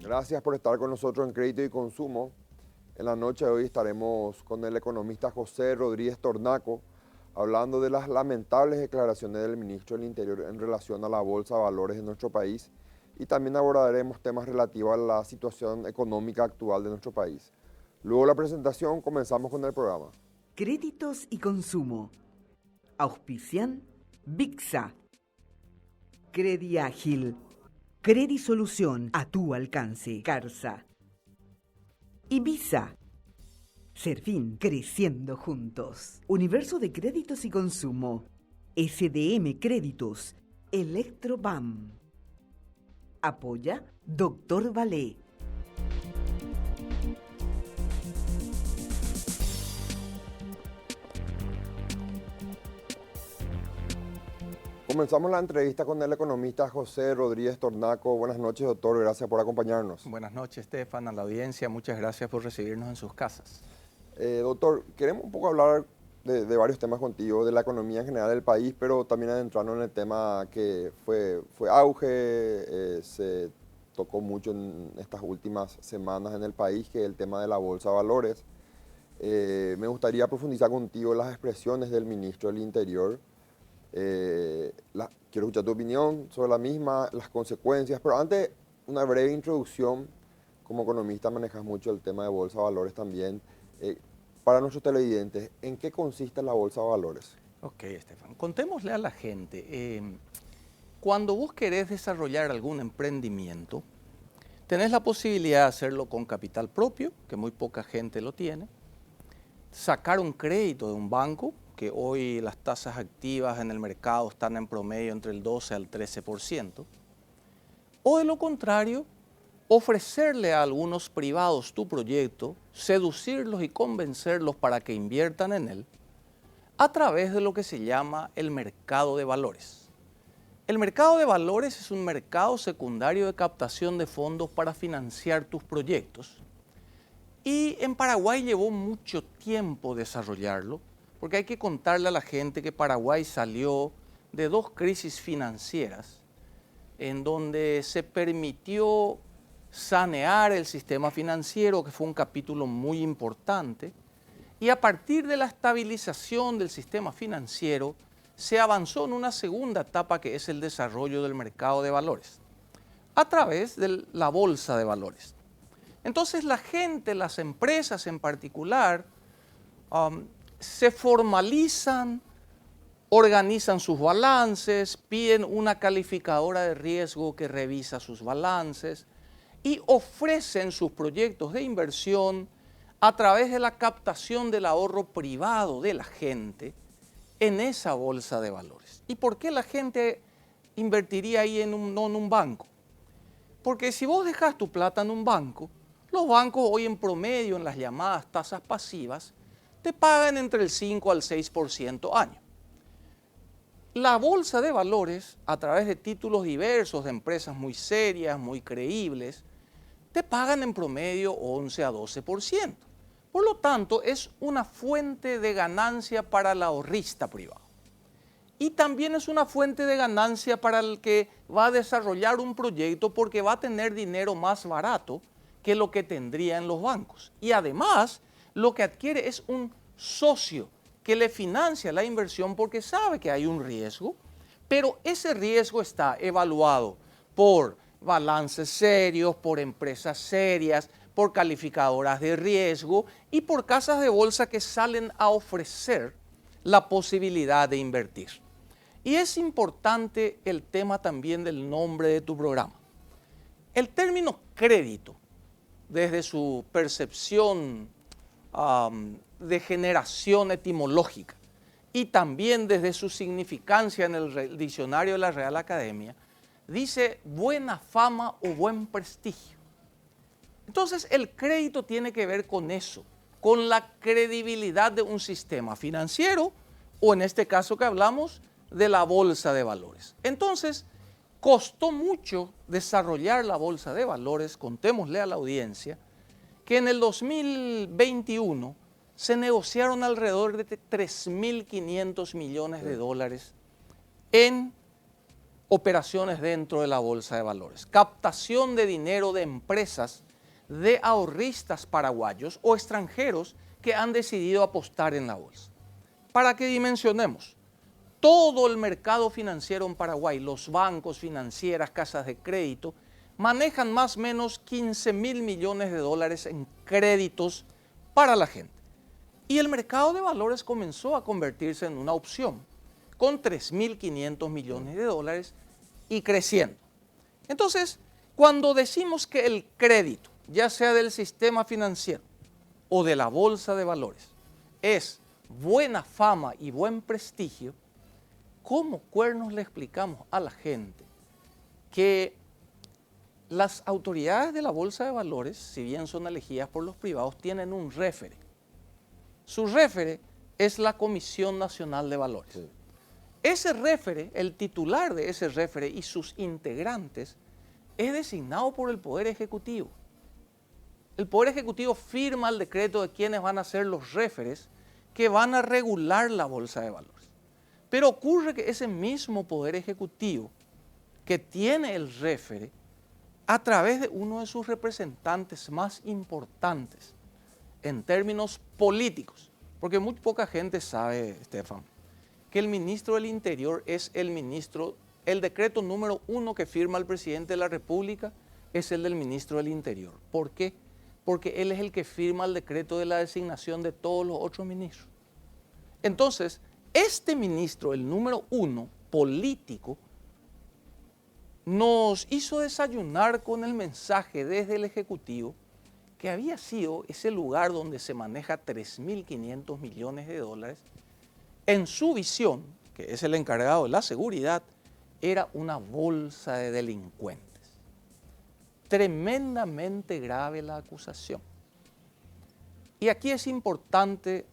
Gracias por estar con nosotros en Crédito y Consumo. En la noche de hoy estaremos con el economista José Rodríguez Tornaco hablando de las lamentables declaraciones del ministro del Interior en relación a la bolsa de valores de nuestro país y también abordaremos temas relativos a la situación económica actual de nuestro país. Luego de la presentación comenzamos con el programa. Créditos y Consumo. Auspician VIXA. Crediágil. Credisolución a tu alcance. Carsa. Ibiza. Serfín, creciendo juntos. Universo de Créditos y Consumo. SDM Créditos. Electrobam. Apoya Dr. Valé. Comenzamos la entrevista con el economista José Rodríguez Tornaco. Buenas noches, doctor. Gracias por acompañarnos. Buenas noches, Estefan, a la audiencia. Muchas gracias por recibirnos en sus casas. Doctor, queremos un poco hablar de varios temas contigo, de la economía en general del país, pero también adentrarnos en el tema que fue auge, se tocó mucho en estas últimas semanas en el país, que es el tema de la bolsa de valores. Me gustaría profundizar contigo en las expresiones del ministro del Interior. Quiero escuchar tu opinión sobre la misma, las consecuencias, pero antes una breve introducción. Como economista manejas mucho el tema de bolsa de valores también. Para nuestros televidentes, ¿en qué consiste la bolsa de valores? Ok, Estefan, contémosle a la gente. Cuando vos querés desarrollar algún emprendimiento, tenés la posibilidad de hacerlo con capital propio, que muy poca gente lo tiene, sacar un crédito de un banco, que hoy las tasas activas en el mercado están en promedio entre el 12 al 13%, o de lo contrario, ofrecerle a algunos privados tu proyecto, seducirlos y convencerlos para que inviertan en él, a través de lo que se llama el mercado de valores. El mercado de valores es un mercado secundario de captación de fondos para financiar tus proyectos. Y en Paraguay llevó mucho tiempo desarrollarlo, porque hay que contarle a la gente que Paraguay salió de dos crisis financieras en donde se permitió sanear el sistema financiero, que fue un capítulo muy importante, y a partir de la estabilización del sistema financiero se avanzó en una segunda etapa que es el desarrollo del mercado de valores, a través de la bolsa de valores. Entonces la gente, las empresas en particular, se formalizan, organizan sus balances, piden una calificadora de riesgo que revisa sus balances y ofrecen sus proyectos de inversión a través de la captación del ahorro privado de la gente en esa bolsa de valores. ¿Y por qué la gente invertiría ahí no en un banco? Porque si vos dejas tu plata en un banco, los bancos hoy en promedio, en las llamadas tasas pasivas, te pagan entre el 5 al 6% año. La bolsa de valores, a través de títulos diversos de empresas muy serias, muy creíbles, te pagan en promedio 11 a 12%. Por lo tanto, es una fuente de ganancia para el ahorrista privado. Y también es una fuente de ganancia para el que va a desarrollar un proyecto, porque va a tener dinero más barato que lo que tendría en los bancos. Y además, lo que adquiere es un socio que le financia la inversión porque sabe que hay un riesgo, pero ese riesgo está evaluado por balances serios, por empresas serias, por calificadoras de riesgo y por casas de bolsa que salen a ofrecer la posibilidad de invertir. Y es importante el tema también del nombre de tu programa. El término crédito, desde su percepción de generación etimológica y también desde su significancia en el diccionario de la Real Academia, dice buena fama o buen prestigio. Entonces el crédito tiene que ver con eso, con la credibilidad de un sistema financiero o en este caso que hablamos de la bolsa de valores. Entonces costó mucho desarrollar la bolsa de valores, contémosle a la audiencia, que en el 2021 se negociaron alrededor de 3.500 millones de dólares en operaciones dentro de la bolsa de valores. Captación de dinero de empresas de ahorristas paraguayos o extranjeros que han decidido apostar en la bolsa. Para que dimensionemos, todo el mercado financiero en Paraguay, los bancos, financieras, casas de crédito, manejan más o menos 15.000 millones de dólares en créditos para la gente. Y el mercado de valores comenzó a convertirse en una opción, con 3.500 millones de dólares y creciendo. Entonces, cuando decimos que el crédito, ya sea del sistema financiero o de la bolsa de valores, es buena fama y buen prestigio, ¿cómo cuernos le explicamos a la gente que las autoridades de la bolsa de valores, si bien son elegidas por los privados, tienen un réfere? Su réfere es la Comisión Nacional de Valores. Sí. Ese réfere, el titular de ese réfere y sus integrantes, es designado por el Poder Ejecutivo. El Poder Ejecutivo firma el decreto de quiénes van a ser los réferes que van a regular la bolsa de valores. Pero ocurre que ese mismo Poder Ejecutivo que tiene el réfere, a través de uno de sus representantes más importantes en términos políticos, porque muy poca gente sabe, Estefan, que el ministro del Interior es el decreto número 1 que firma el presidente de la República es el del ministro del Interior. ¿Por qué? Porque él es el que firma el decreto de la designación de todos los otros ministros. Entonces, este ministro, el número 1, político, nos hizo desayunar con el mensaje desde el Ejecutivo que había sido ese lugar donde se maneja 3.500 millones de dólares, en su visión, que es el encargado de la seguridad, era una bolsa de delincuentes. Tremendamente grave la acusación. Y aquí es importante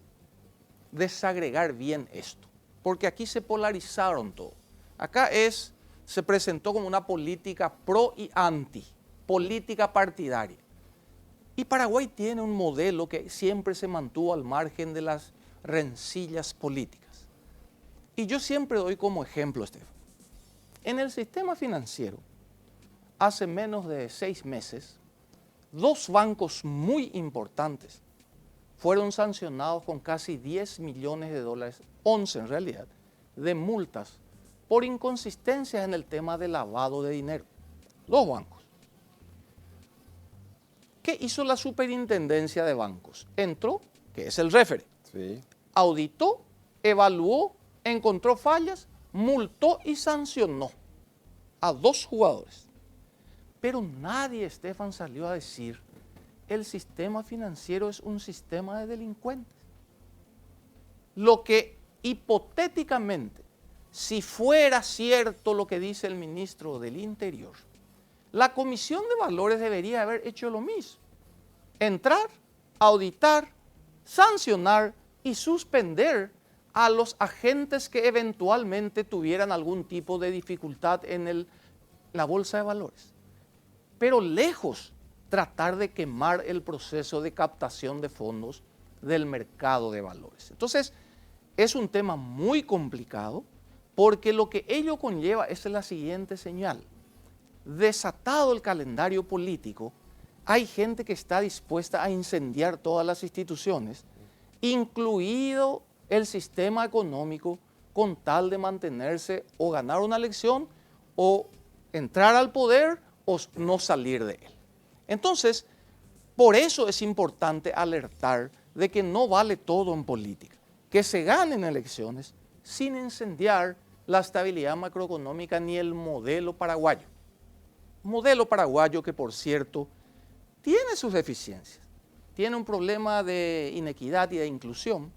desagregar bien esto, porque aquí se polarizaron todo. Acá se presentó como una política pro y anti, política partidaria. Y Paraguay tiene un modelo que siempre se mantuvo al margen de las rencillas políticas. Y yo siempre doy como ejemplo, Estefan, en el sistema financiero, hace menos de 6 meses, 2 bancos muy importantes fueron sancionados con casi 10 millones de dólares, 11 en realidad, de multas por inconsistencias en el tema de lavado de dinero. 2 bancos. ¿Qué hizo la superintendencia de bancos? Entró, que es el réfere, sí, auditó, evaluó, encontró fallas, multó y sancionó a 2 jugadores. Pero nadie, Estefan, salió a decir el sistema financiero es un sistema de delincuentes. Lo que hipotéticamente, si fuera cierto lo que dice el ministro del Interior, la Comisión de Valores debería haber hecho lo mismo. Entrar, auditar, sancionar y suspender a los agentes que eventualmente tuvieran algún tipo de dificultad en la bolsa de valores. Pero lejos tratar de quemar el proceso de captación de fondos del mercado de valores. Entonces, es un tema muy complicado porque lo que ello conlleva es la siguiente señal. Desatado el calendario político, hay gente que está dispuesta a incendiar todas las instituciones, incluido el sistema económico, con tal de mantenerse o ganar una elección o entrar al poder o no salir de él. Entonces, por eso es importante alertar de que no vale todo en política, que se ganen elecciones sin incendiar la estabilidad macroeconómica ni el modelo paraguayo. Modelo paraguayo que, por cierto, tiene sus deficiencias. Tiene un problema de inequidad y de inclusión.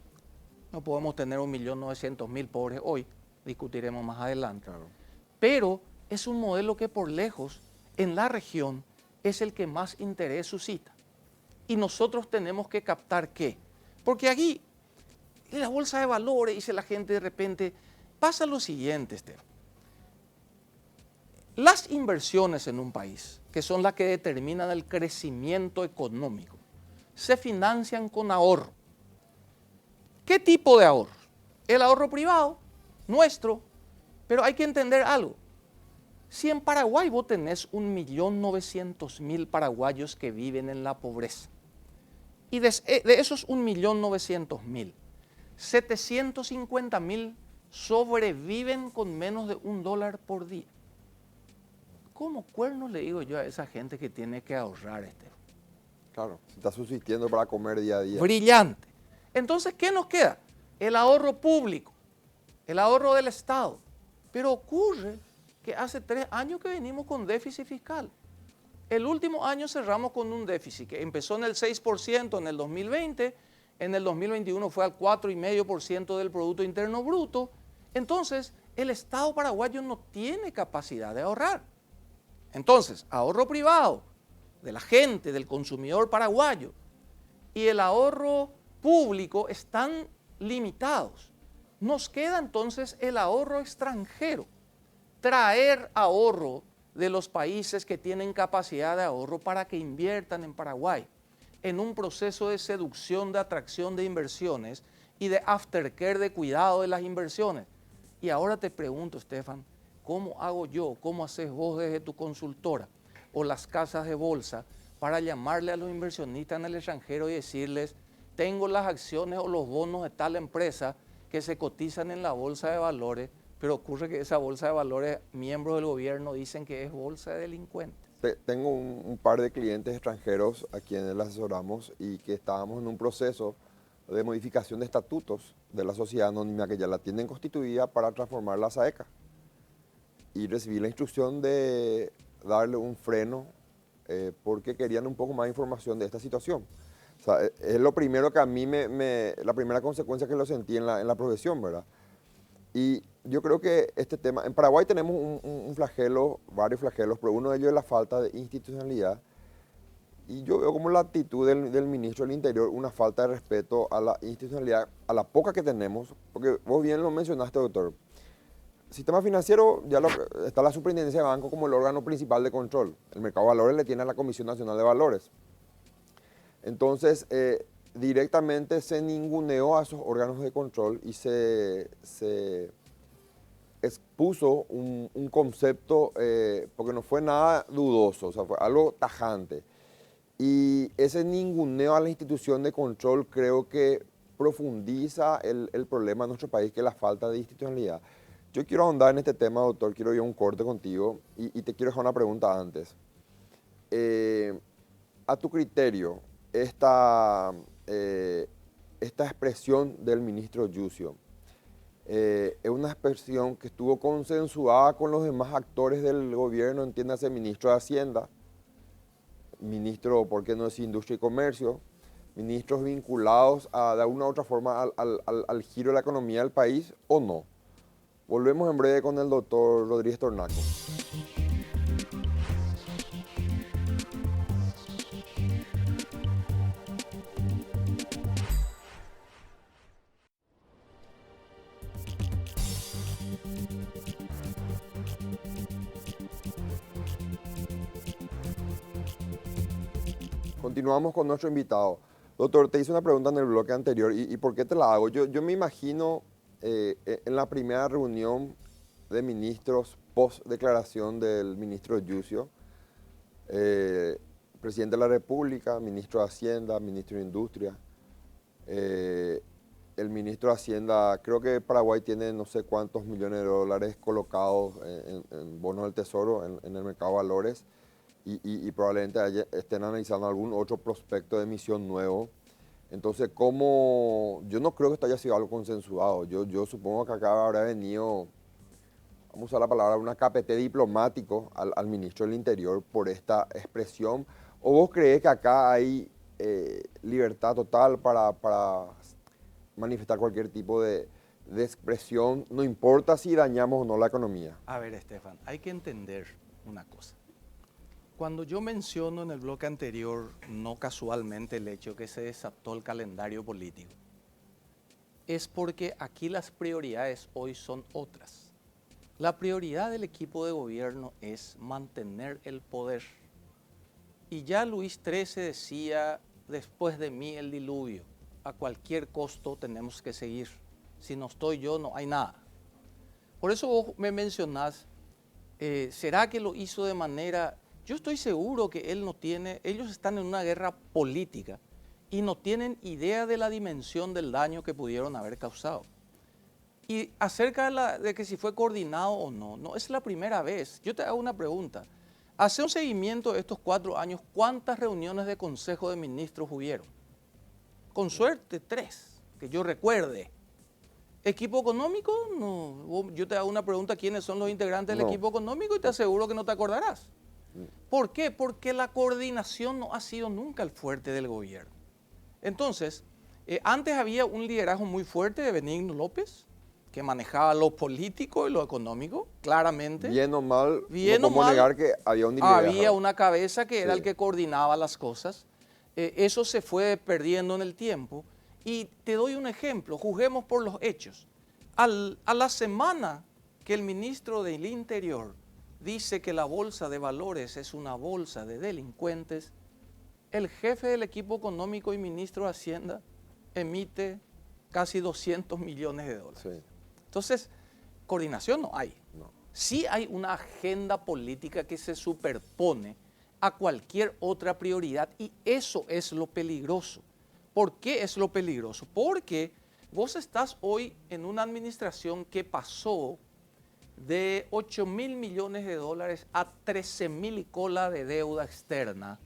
No podemos tener 1.900.000 pobres hoy, discutiremos más adelante. Claro. Pero es un modelo que por lejos en la región es el que más interés suscita. Y nosotros tenemos que captar ¿qué? Porque aquí, en la bolsa de valores, dice la gente de repente, pasa lo siguiente, Esteban. Las inversiones en un país, que son las que determinan el crecimiento económico, se financian con ahorro. ¿Qué tipo de ahorro? El ahorro privado, nuestro, pero hay que entender algo. Si en Paraguay vos tenés 1.900.000 paraguayos que viven en la pobreza, y de esos 1.900.000, 750.000 sobreviven con menos de $1 por día. ¿Cómo cuernos le digo yo a esa gente que tiene que ahorrar, Esteban? Claro, está subsistiendo para comer día a día. Brillante. Entonces, ¿qué nos queda? El ahorro público, el ahorro del Estado. Pero ocurre que hace 3 años que venimos con déficit fiscal. El último año cerramos con un déficit que empezó en el 6% en el 2020, en el 2021 fue al 4,5% del Producto Interno Bruto. Entonces, el Estado paraguayo no tiene capacidad de ahorrar. Entonces, ahorro privado de la gente, del consumidor paraguayo, y el ahorro público están limitados. Nos queda entonces el ahorro extranjero, traer ahorro de los países que tienen capacidad de ahorro para que inviertan en Paraguay, en un proceso de seducción, de atracción de inversiones y de aftercare, de cuidado de las inversiones. Y ahora te pregunto, Estefan, ¿cómo hago yo, cómo haces vos desde tu consultora o las casas de bolsa para llamarle a los inversionistas en el extranjero y decirles, tengo las acciones o los bonos de tal empresa que se cotizan en la bolsa de valores, pero ocurre que esa bolsa de valores, miembros del gobierno dicen que es bolsa de delincuentes? Tengo un par de clientes extranjeros a quienes les asesoramos y que estábamos en un proceso de modificación de estatutos de la sociedad anónima que ya la tienen constituida para transformarla a SAECA. Y recibí la instrucción de darle un freno porque querían un poco más de información de esta situación. O sea, es lo primero que a mí la primera consecuencia que lo sentí en la profesión, ¿verdad? Y yo creo que este tema, en Paraguay tenemos un flagelo, varios flagelos, pero uno de ellos es la falta de institucionalidad. Y yo veo como la actitud del ministro del Interior una falta de respeto a la institucionalidad, a la poca que tenemos, porque vos bien lo mencionaste, doctor. Sistema financiero, está la Superintendencia de Banco como el órgano principal de control. El mercado de valores le tiene a la Comisión Nacional de Valores. Entonces, directamente se ninguneó a esos órganos de control y se expuso un concepto, porque no fue nada dudoso, o sea, fue algo tajante. Y ese ninguneo a la institución de control creo que profundiza el problema en nuestro país, que es la falta de institucionalidad. Yo quiero ahondar en este tema, doctor, quiero ir a un corte contigo y te quiero dejar una pregunta antes. A tu criterio, esta expresión del ministro Yucio es una expresión que estuvo consensuada con los demás actores del gobierno, entiéndase, ministro de Hacienda, ministro, ¿por qué no decir Industria y Comercio?, ministros vinculados de alguna u otra forma al giro de la economía del país, ¿o no? Volvemos en breve con el doctor Rodríguez Tornaco. Continuamos con nuestro invitado. Doctor, te hice una pregunta en el bloque anterior y ¿por qué te la hago? Yo me imagino en la primera reunión de ministros post declaración del ministro Yucio, presidente de la República, ministro de Hacienda, ministro de Industria, el ministro de Hacienda, creo que Paraguay tiene no sé cuántos millones de dólares colocados en bonos del Tesoro, en el mercado de valores, y probablemente estén analizando algún otro prospecto de emisión nuevo. Entonces, yo no creo que esto haya sido algo consensuado. Yo supongo que acá habrá venido, vamos a usar la palabra, un acapete diplomático al ministro del Interior por esta expresión. ¿O vos creés que acá hay libertad total para manifestar cualquier tipo de expresión, no importa si dañamos o no la economía? A ver, Estefan, hay que entender una cosa. Cuando yo menciono en el bloque anterior, no casualmente, el hecho que se desató el calendario político, es porque aquí las prioridades hoy son otras. La prioridad del equipo de gobierno es mantener el poder. Y ya Luis XIII decía, después de mí el diluvio. a cualquier costo tenemos que seguir. Si no estoy yo, no hay nada. Por eso vos me mencionás, ¿será que lo hizo de manera...? Yo estoy seguro que él no tiene, ellos están en una guerra política y no tienen idea de la dimensión del daño que pudieron haber causado. Y acerca de que si fue coordinado o no, no es la primera vez. Yo te hago una pregunta. Hace un seguimiento de estos 4 años, ¿cuántas reuniones de Consejo de Ministros hubieron? Con suerte, 3, que yo recuerde. ¿Equipo económico? No. Yo te hago una pregunta, ¿quiénes son los integrantes del equipo económico? Y te aseguro que no te acordarás. ¿Por qué? Porque la coordinación no ha sido nunca el fuerte del gobierno. Entonces, antes había un liderazgo muy fuerte de Benigno López, que manejaba lo político y lo económico, claramente. Bien o mal, Bien no o podemos mal, negar que había un liderazgo. había una cabeza que era Sí. el que coordinaba las cosas. Eso se fue perdiendo en el tiempo. Y te doy un ejemplo, juzguemos por los hechos. A la semana que el ministro del Interior dice que la bolsa de valores es una bolsa de delincuentes, el jefe del equipo económico y ministro de Hacienda emite casi 200 millones de dólares. Sí. Entonces, coordinación no hay. No. Sí hay una agenda política que se superpone a cualquier otra prioridad y eso es lo peligroso. ¿Por qué es lo peligroso? Porque vos estás hoy en una administración que pasó de 8.000 millones de dólares a 13.000 y cola de deuda externa.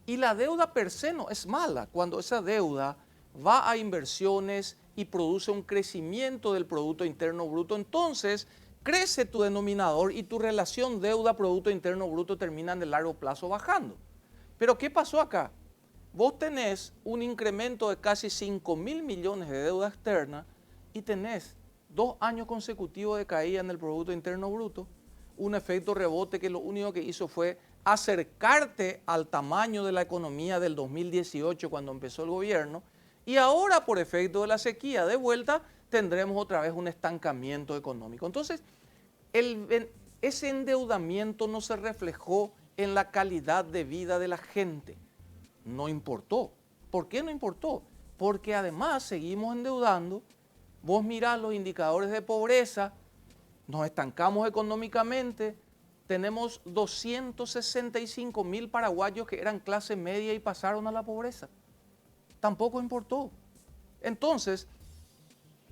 Y la deuda per se no es mala cuando esa deuda va a inversiones y produce un crecimiento del Producto Interno Bruto. Entonces, crece tu denominador y tu relación deuda-Producto Interno Bruto termina en el largo plazo bajando. Pero ¿qué pasó acá? Vos tenés un incremento de casi 5.000 millones de deuda externa y tenés 2 años consecutivos de caída en el Producto Interno Bruto, un efecto rebote que lo único que hizo fue acercarte al tamaño de la economía del 2018 cuando empezó el gobierno, y ahora por efecto de la sequía de vuelta tendremos otra vez un estancamiento económico. Entonces, ese endeudamiento no se reflejó en la calidad de vida de la gente. No importó. ¿Por qué no importó? Porque además seguimos endeudando. Vos mirás los indicadores de pobreza, nos estancamos económicamente, tenemos 265.000 paraguayos que eran clase media y pasaron a la pobreza. Tampoco importó. Entonces,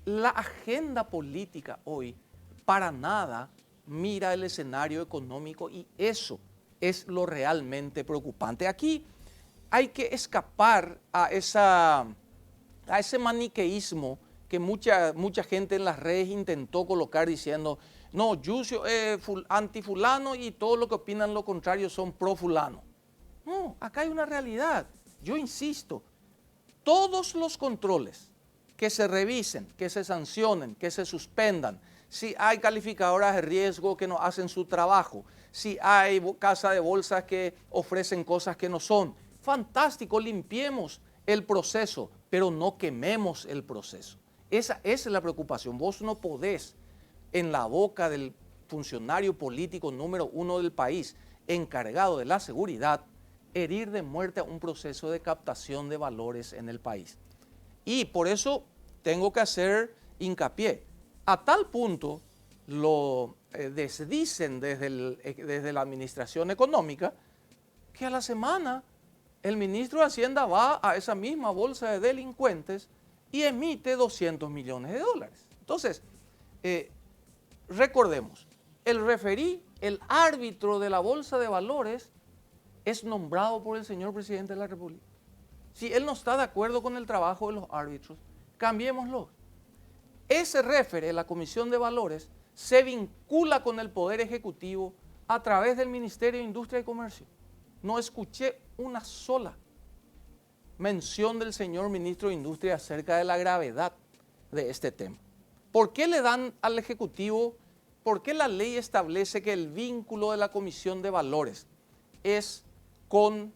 la agenda política hoy para nada mira el escenario económico y eso es lo realmente preocupante. Aquí hay que escapar a ese maniqueísmo que mucha gente en las redes intentó colocar diciendo, no, Yucio es anti-fulano y todo lo que opinan lo contrario son pro-fulano. No, acá hay una realidad. Yo insisto, todos los controles que se revisen, que se sancionen, que se suspendan, si hay calificadoras de riesgo que no hacen su trabajo, si hay casas de bolsas que ofrecen cosas que no son, fantástico, limpiemos el proceso, pero no quememos el proceso. Esa es la preocupación. Vos no podés, en la boca del funcionario político número 1 del país, encargado de la seguridad, herir de muerte a un proceso de captación de valores en el país. Y por eso tengo que hacer hincapié. A tal punto lo desdicen desde la administración económica que a la semana el ministro de Hacienda va a esa misma bolsa de delincuentes y emite 200 millones de dólares. Entonces, recordemos, el referí, el árbitro de la bolsa de valores, es nombrado por el señor presidente de la República. Si él no está de acuerdo con el trabajo de los árbitros, cambiémoslo. Ese referé, la Comisión de Valores, se vincula con el Poder Ejecutivo a través del Ministerio de Industria y Comercio. No escuché una sola mención del señor ministro de Industria acerca de la gravedad de este tema. ¿Por qué le dan al Ejecutivo, por qué la ley establece que el vínculo de la Comisión de Valores es con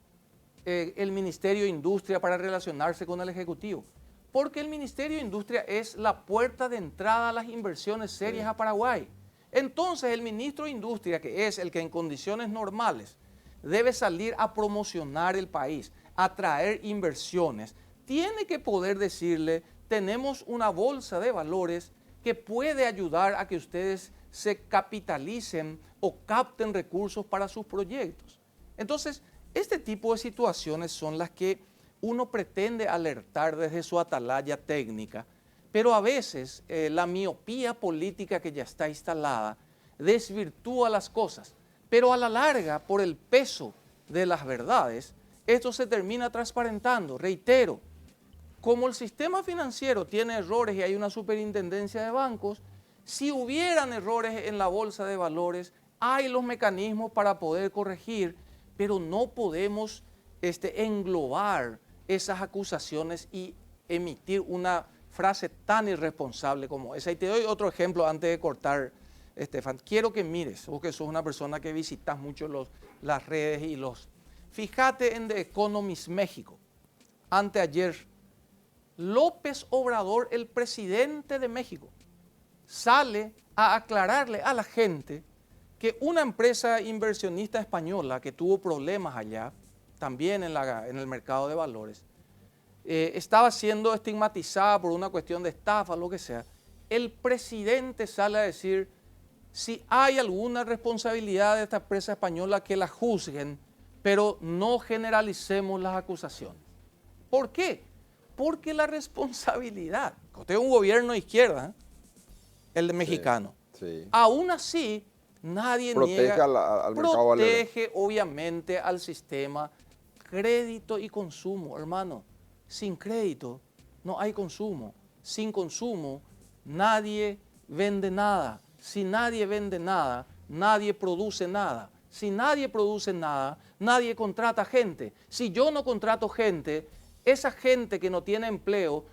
el Ministerio de Industria para relacionarse con el Ejecutivo? Porque el Ministerio de Industria es la puerta de entrada a las inversiones serias a Paraguay. Entonces el ministro de Industria, que es el que en condiciones normales debe salir a promocionar el país, a traer inversiones, tiene que poder decirle, tenemos una bolsa de valores que puede ayudar a que ustedes se capitalicen o capten recursos para sus proyectos. Entonces, este tipo de situaciones son las que uno pretende alertar desde su atalaya técnica, pero a veces la miopía política que ya está instalada desvirtúa las cosas, pero a la larga, por el peso de las verdades, esto se termina transparentando. Reitero, como el sistema financiero tiene errores y hay una superintendencia de bancos, si hubieran errores en la bolsa de valores, hay los mecanismos para poder corregir, pero no podemos englobar esas acusaciones y emitir una frase tan irresponsable como esa. Y te doy otro ejemplo antes de cortar, Estefan. Quiero que mires, vos que sos una persona que visitas mucho las redes y Fíjate en The Economist México. Anteayer, López Obrador, el presidente de México, sale a aclararle a la gente que una empresa inversionista española que tuvo problemas allá, también en el mercado de valores, estaba siendo estigmatizada por una cuestión de estafa, lo que sea. El presidente sale a decir, si hay alguna responsabilidad de esta empresa española, que la juzguen, pero no generalicemos las acusaciones. ¿Por qué? Porque la responsabilidad, usted es un gobierno de izquierda, el de mexicano, Sí. aún así nadie Protege niega, al mercado valores. protege obviamente al sistema crédito y consumo, hermano. Sin crédito no hay consumo, sin consumo nadie vende nada, si nadie vende nada, nadie produce nada. Si nadie produce nada, nadie contrata gente. Si yo no contrato gente, esa gente que no tiene empleo,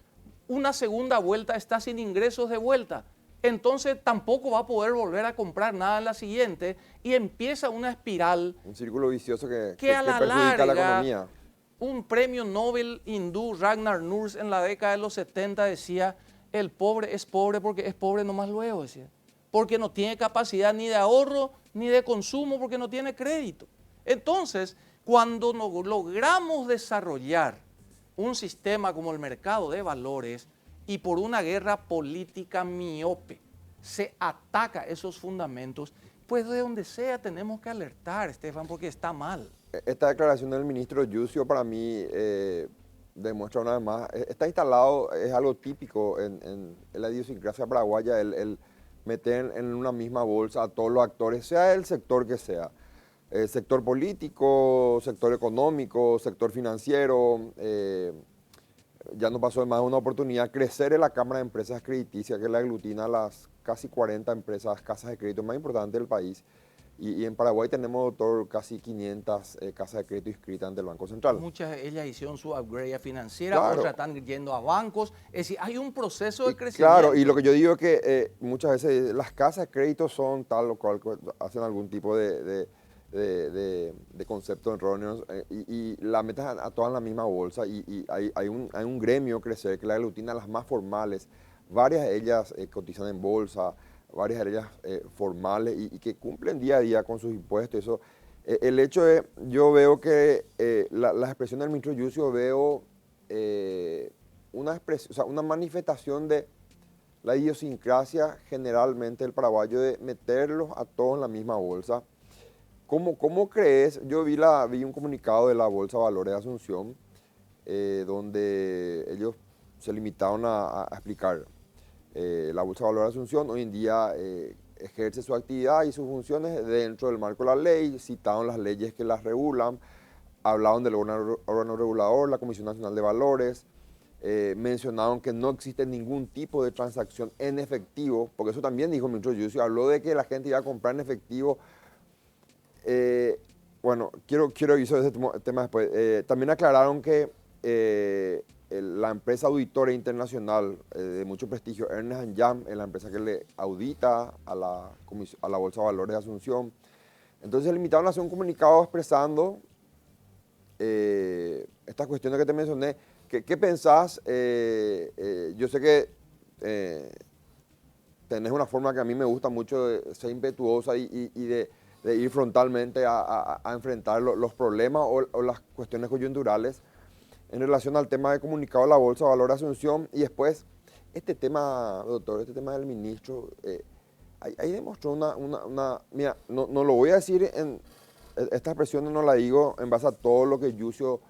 una segunda vuelta está sin ingresos de vuelta. Entonces tampoco va a poder volver a comprar nada en la siguiente y empieza una espiral. Un círculo vicioso que a la perjudica larga, la economía. Un premio Nobel hindú, Ragnar Nurs, en la década de los 70 decía, el pobre es pobre porque es pobre nomás luego, decía. Porque no tiene capacidad ni de ahorro ni de consumo, porque no tiene crédito. Entonces, cuando logramos desarrollar un sistema como el mercado de valores y por una guerra política miope se ataca esos fundamentos, pues de donde sea tenemos que alertar, Estefan, porque está mal. Esta declaración del ministro Yucio para mí demuestra una vez más, está instalado, es algo típico en la idiosincrasia paraguaya, el meter en una misma bolsa a todos los actores, sea el sector que sea. Sector político, sector económico, sector financiero. Ya nos pasó de más una oportunidad crecer en la Cámara de Empresas Crediticias, que la aglutina a las casi 40 empresas, casas de crédito más importantes del país. Y en Paraguay tenemos, doctor, casi 500 casas de crédito inscritas ante el Banco Central. Muchas de ellas hicieron su upgrade financiera, Claro. otras están yendo a bancos. Es decir, hay un proceso de crecimiento. Claro, y lo que yo digo es que muchas veces las casas de crédito son tal o cual, hacen algún tipo de conceptos erróneos y la metes a todas en la misma bolsa y hay un gremio crecer que la aglutina a las más formales. Varias de ellas cotizan en bolsa, varias de ellas formales y que cumplen día a día con sus impuestos. Eso, el hecho de, yo veo que la expresión del ministro Yucio, veo una manifestación de la idiosincrasia generalmente del paraguayo de meterlos a todos en la misma bolsa. ¿Cómo crees? Yo vi un comunicado de la Bolsa de Valores de Asunción donde ellos se limitaron a explicar. La Bolsa de Valores de Asunción hoy en día ejerce su actividad y sus funciones dentro del marco de la ley, citaron las leyes que las regulan, hablaron del órgano regulador, la Comisión Nacional de Valores, mencionaron que no existe ningún tipo de transacción en efectivo, porque eso también dijo el ministro Yucio, habló de que la gente iba a comprar en efectivo. Bueno, quiero ir sobre ese tema después. También aclararon que la empresa auditora internacional de mucho prestigio, Ernst & Young, es la empresa que le audita a la Bolsa de Valores de Asunción. Entonces se limitaron a hacer un comunicado expresando estas cuestiones que te mencioné. ¿Qué pensás? Yo sé que tenés una forma que a mí me gusta mucho de ser impetuosa y de ir frontalmente a enfrentar los problemas o las cuestiones coyunturales. en relación al tema de comunicado de la Bolsa de Valores de Asunción. Y después, este tema, doctor, este tema del ministro, ahí demostró mira, no lo voy a decir esta expresión no la digo en base a todo lo que Yucio,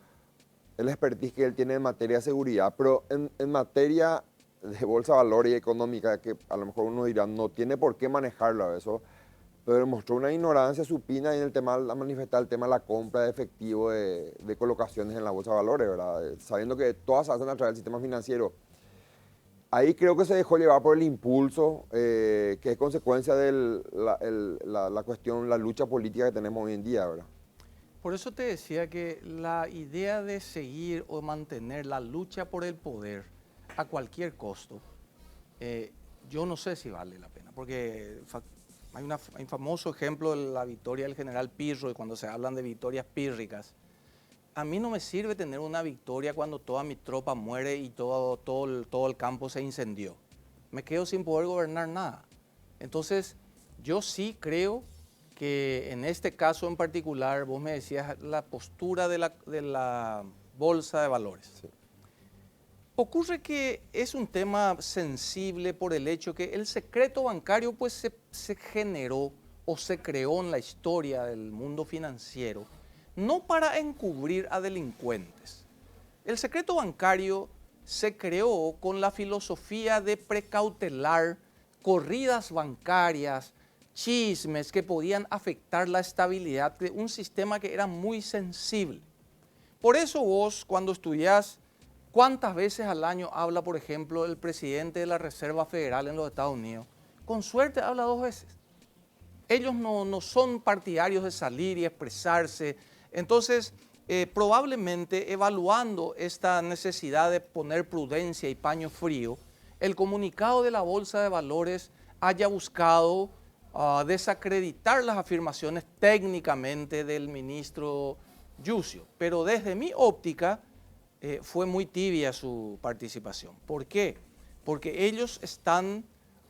el expertise que él tiene en materia de seguridad, pero en materia de bolsa de valores y económica, que a lo mejor uno dirá, no tiene por qué manejarlo eso, pero demostró una ignorancia supina en el tema, a manifestar el tema de la compra de efectivo de colocaciones en la bolsa de valores, ¿verdad? Sabiendo que todas se hacen a través del sistema financiero. Ahí creo que se dejó llevar por el impulso, que es consecuencia de la cuestión, la lucha política que tenemos hoy en día, ¿verdad? Por eso te decía que la idea de seguir o mantener la lucha por el poder a cualquier costo, yo no sé si vale la pena, porque hay un famoso ejemplo de la victoria del general Pirro, y cuando se hablan de victorias pírricas, a mí no me sirve tener una victoria cuando toda mi tropa muere y todo el campo se incendió. Me quedo sin poder gobernar nada. Entonces, yo sí creo que en este caso en particular, vos me decías la postura de la bolsa de valores. Sí. Ocurre que es un tema sensible por el hecho que el secreto bancario pues se generó o se creó en la historia del mundo financiero no para encubrir a delincuentes. El secreto bancario se creó con la filosofía de precautelar corridas bancarias, chismes que podían afectar la estabilidad de un sistema que era muy sensible. Por eso vos, cuando estudiás, ¿cuántas veces al año habla, por ejemplo, el presidente de la Reserva Federal en los Estados Unidos? Con suerte habla 2 veces. Ellos no son partidarios de salir y expresarse. Entonces, probablemente evaluando esta necesidad de poner prudencia y paño frío, el comunicado de la Bolsa de Valores haya buscado desacreditar las afirmaciones técnicamente del ministro Yucio. Pero desde mi óptica fue muy tibia su participación. ¿Por qué? Porque ellos están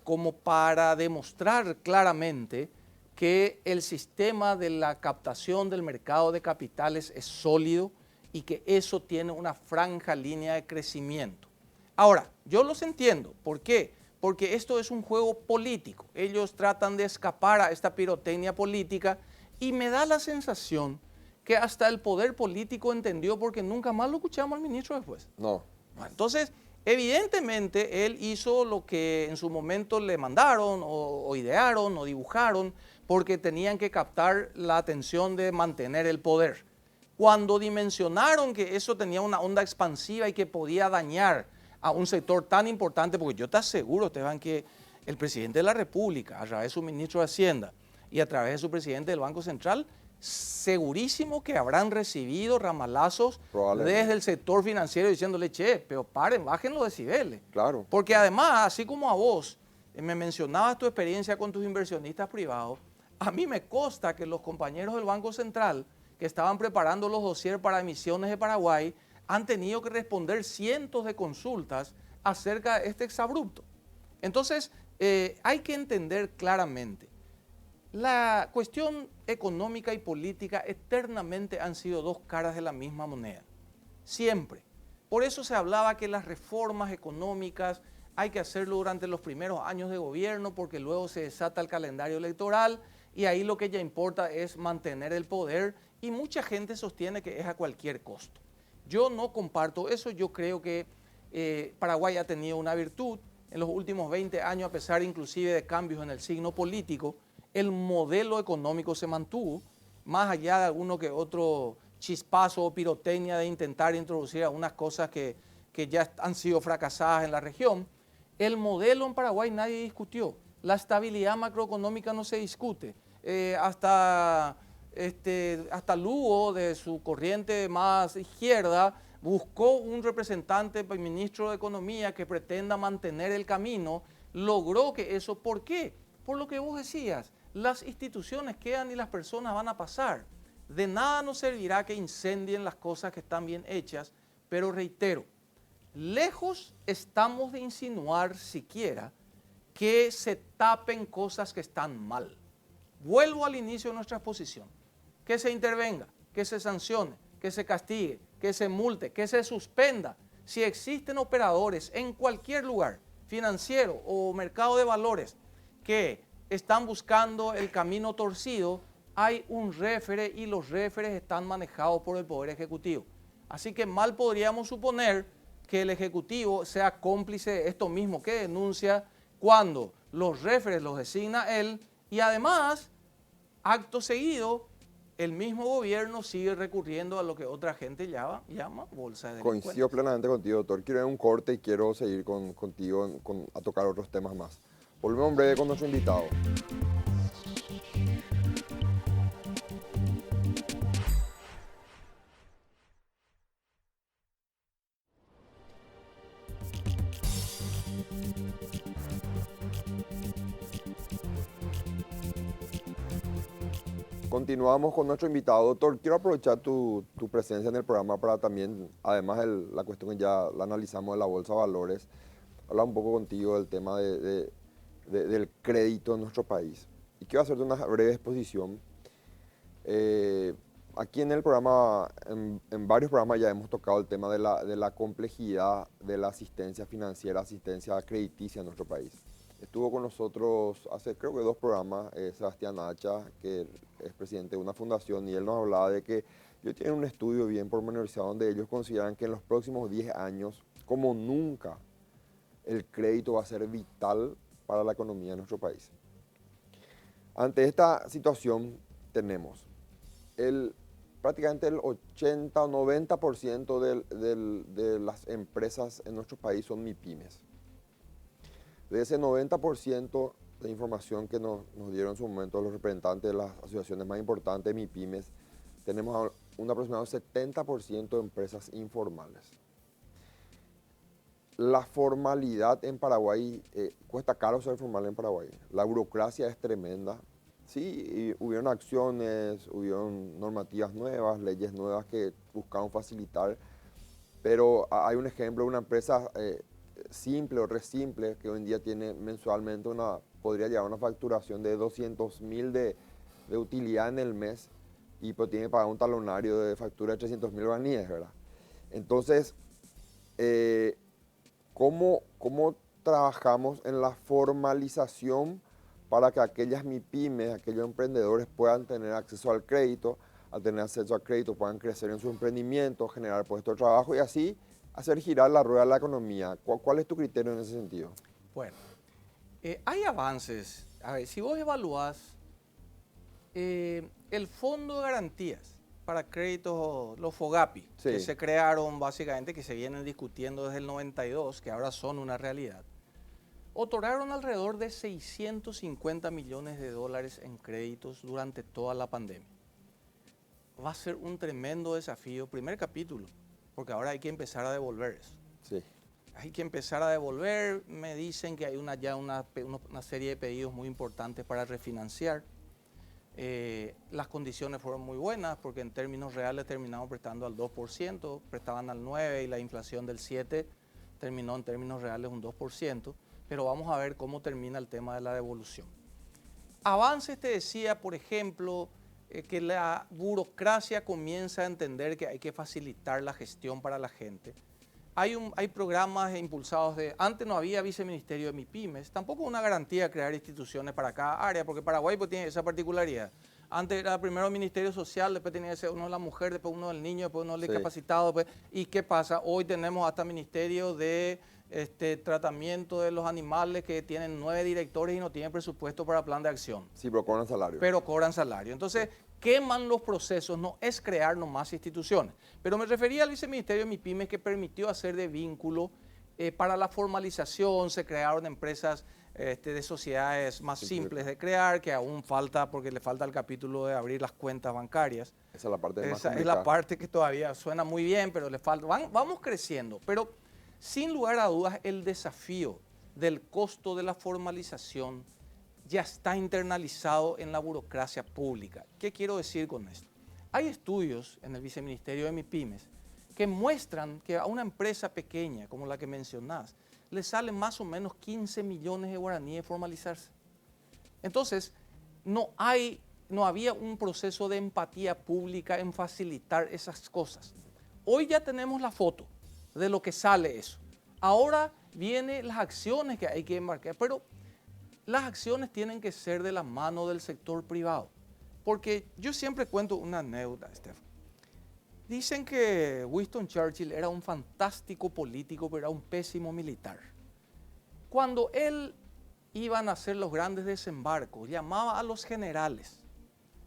como para demostrar claramente que el sistema de la captación del mercado de capitales es sólido y que eso tiene una franja línea de crecimiento. Ahora, yo los entiendo. ¿Por qué? Porque esto es un juego político. Ellos tratan de escapar a esta pirotecnia política y me da la sensación que hasta el poder político entendió, porque nunca más lo escuchamos al ministro después. No. Bueno, entonces, evidentemente, él hizo lo que en su momento le mandaron o idearon o dibujaron porque tenían que captar la atención de mantener el poder. Cuando dimensionaron que eso tenía una onda expansiva y que podía dañar a un sector tan importante, porque yo te aseguro, Esteban, que el presidente de la República, a través de su ministro de Hacienda y a través de su presidente del Banco Central, segurísimo que habrán recibido ramalazos desde el sector financiero diciéndole, che, pero paren, bajen los decibeles. Claro. Porque además, así como a vos me mencionabas tu experiencia con tus inversionistas privados, a mí me consta que los compañeros del Banco Central que estaban preparando los dossiers para emisiones de Paraguay han tenido que responder cientos de consultas acerca de este exabrupto. Entonces, hay que entender claramente, la cuestión económica y política eternamente han sido 2 caras de la misma moneda, siempre. Por eso se hablaba que las reformas económicas hay que hacerlo durante los primeros años de gobierno porque luego se desata el calendario electoral y ahí lo que ya importa es mantener el poder y mucha gente sostiene que es a cualquier costo. Yo no comparto eso, yo creo que Paraguay ha tenido una virtud en los últimos 20 años, a pesar inclusive de cambios en el signo político, el modelo económico se mantuvo, más allá de alguno que otro chispazo o pirotecnia de intentar introducir algunas cosas que ya han sido fracasadas en la región. El modelo en Paraguay nadie discutió, la estabilidad macroeconómica no se discute, hasta Lugo, de su corriente más izquierda, buscó un representante, ministro de Economía, que pretenda mantener el camino, logró que eso, ¿por qué? Por lo que vos decías, las instituciones quedan y las personas van a pasar. De nada nos servirá que incendien las cosas que están bien hechas, pero reitero, lejos estamos de insinuar siquiera que se tapen cosas que están mal. Vuelvo al inicio de nuestra exposición, que se intervenga, que se sancione, que se castigue, que se multe, que se suspenda. Si existen operadores en cualquier lugar, financiero o mercado de valores, que están buscando el camino torcido, hay un réfere y los réferes están manejados por el Poder Ejecutivo. Así que mal podríamos suponer que el Ejecutivo sea cómplice de esto mismo que denuncia cuando los réferes los designa él y además, acto seguido, el mismo gobierno sigue recurriendo a lo que otra gente llama bolsa de delincuentes. Coincido plenamente contigo, doctor. Quiero ir a un corte y quiero seguir contigo a tocar otros temas más. Volvemos en breve con nuestro invitado. Continuamos con nuestro invitado. Doctor, quiero aprovechar tu presencia en el programa para también, además de la cuestión que ya la analizamos de la Bolsa de Valores, hablar un poco contigo del tema del crédito en nuestro país. Y quiero hacerte una breve exposición. Aquí en el programa, en varios programas ya hemos tocado el tema de la complejidad de la asistencia financiera, asistencia crediticia en nuestro país. Estuvo con nosotros hace creo que 2 programas Sebastián Hacha, que es presidente de una fundación, y él nos hablaba de que ellos tienen un estudio bien pormenorizado donde ellos consideran que en los próximos 10 años, como nunca, el crédito va a ser vital para la economía de nuestro país. Ante esta situación tenemos prácticamente el 80 o 90% de las empresas en nuestro país son MIPYMES. De ese 90% de información que nos dieron en su momento los representantes de las asociaciones más importantes de MIPYMES, tenemos un aproximado 70% de empresas informales. La formalidad en Paraguay, cuesta caro ser formal en Paraguay. La burocracia es tremenda. Sí, hubieron acciones, hubieron normativas nuevas, leyes nuevas que buscaban facilitar, pero hay un ejemplo de una empresa simple o re simple que hoy en día tiene mensualmente podría llevar una facturación de 200.000 de utilidad en el mes y pues tiene que pagar un talonario de factura de 300.000 guaraníes, ¿verdad? Entonces, ¿cómo trabajamos en la formalización para que aquellas MIPYMES, aquellos emprendedores puedan tener acceso al crédito, al tener acceso al crédito puedan crecer en su emprendimiento, generar puestos de trabajo y así hacer girar la rueda de la economía? ¿Cuál es tu criterio en ese sentido? Bueno, hay avances. A ver, si vos evaluás el Fondo de Garantías para Créditos, los FOGAPI, Sí. que se crearon básicamente, que se vienen discutiendo desde el 92, que ahora son una realidad, otorgaron alrededor de 650 millones de dólares en créditos durante toda la pandemia. Va a ser un tremendo desafío, primer capítulo, porque ahora hay que empezar a devolver eso. Sí. Hay que empezar a devolver. Me dicen que hay ya una serie de pedidos muy importantes para refinanciar. Las condiciones fueron muy buenas porque en términos reales terminamos prestando al 2%, prestaban al 9% y la inflación del 7% terminó en términos reales un 2%, pero vamos a ver cómo termina el tema de la devolución. Avances, te decía, por ejemplo, que la burocracia comienza a entender que hay que facilitar la gestión para la gente. Hay programas impulsados antes no había viceministerio de MIPYMES, tampoco una garantía de crear instituciones para cada área, porque Paraguay pues tiene esa particularidad. Antes era primero el Ministerio Social, después tenía que ser uno de la mujer, después uno del niño, después uno del discapacitado. Después, ¿y qué pasa? Hoy tenemos hasta Ministerio de Tratamiento de los Animales que tienen 9 directores y no tienen presupuesto para plan de acción. Sí, pero cobran salario. Pero cobran salario. Entonces, queman los procesos, no es crear nomás instituciones. Pero me refería al viceministerio de MIPYMES que permitió hacer de vínculo para la formalización, se crearon empresas de sociedades más simples de crear, que aún falta, porque le falta el capítulo de abrir las cuentas bancarias. Esa es la parte más Esa es complicada. la parte que todavía suena muy bien, pero le falta. Vamos creciendo, pero sin lugar a dudas el desafío del costo de la formalización ya está internalizado en la burocracia pública. ¿Qué quiero decir con esto? Hay estudios en el viceministerio de MIPYMES que muestran que a una empresa pequeña como la que mencionás le salen más o menos 15 millones de guaraníes formalizarse. Entonces, no había un proceso de empatía pública en facilitar esas cosas. Hoy ya tenemos la foto de lo que sale eso. Ahora vienen las acciones que hay que embarcar, pero las acciones tienen que ser de la mano del sector privado. Porque yo siempre cuento una anécdota, Estefan. Dicen que Winston Churchill era un fantástico político, pero era un pésimo militar. Cuando él iban a hacer los grandes desembarcos, llamaba a los generales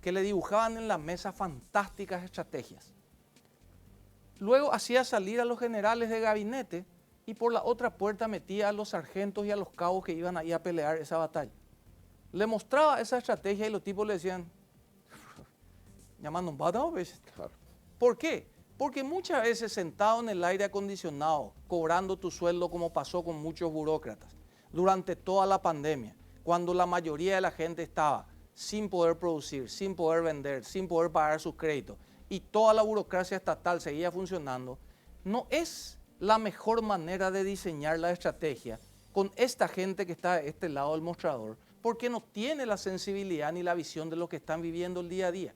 que le dibujaban en la mesa fantásticas estrategias. Luego hacía salir a los generales de gabinete y por la otra puerta metía a los sargentos y a los cabos que iban ahí a pelear esa batalla. Le mostraba esa estrategia y los tipos le decían, llamando un batado, ¿ves? Claro. ¿Por qué? Porque muchas veces sentado en el aire acondicionado, cobrando tu sueldo como pasó con muchos burócratas, durante toda la pandemia, cuando la mayoría de la gente estaba sin poder producir, sin poder vender, sin poder pagar sus créditos, y toda la burocracia estatal seguía funcionando, no es la mejor manera de diseñar la estrategia con esta gente que está de este lado del mostrador, porque no tiene la sensibilidad ni la visión de lo que están viviendo el día a día.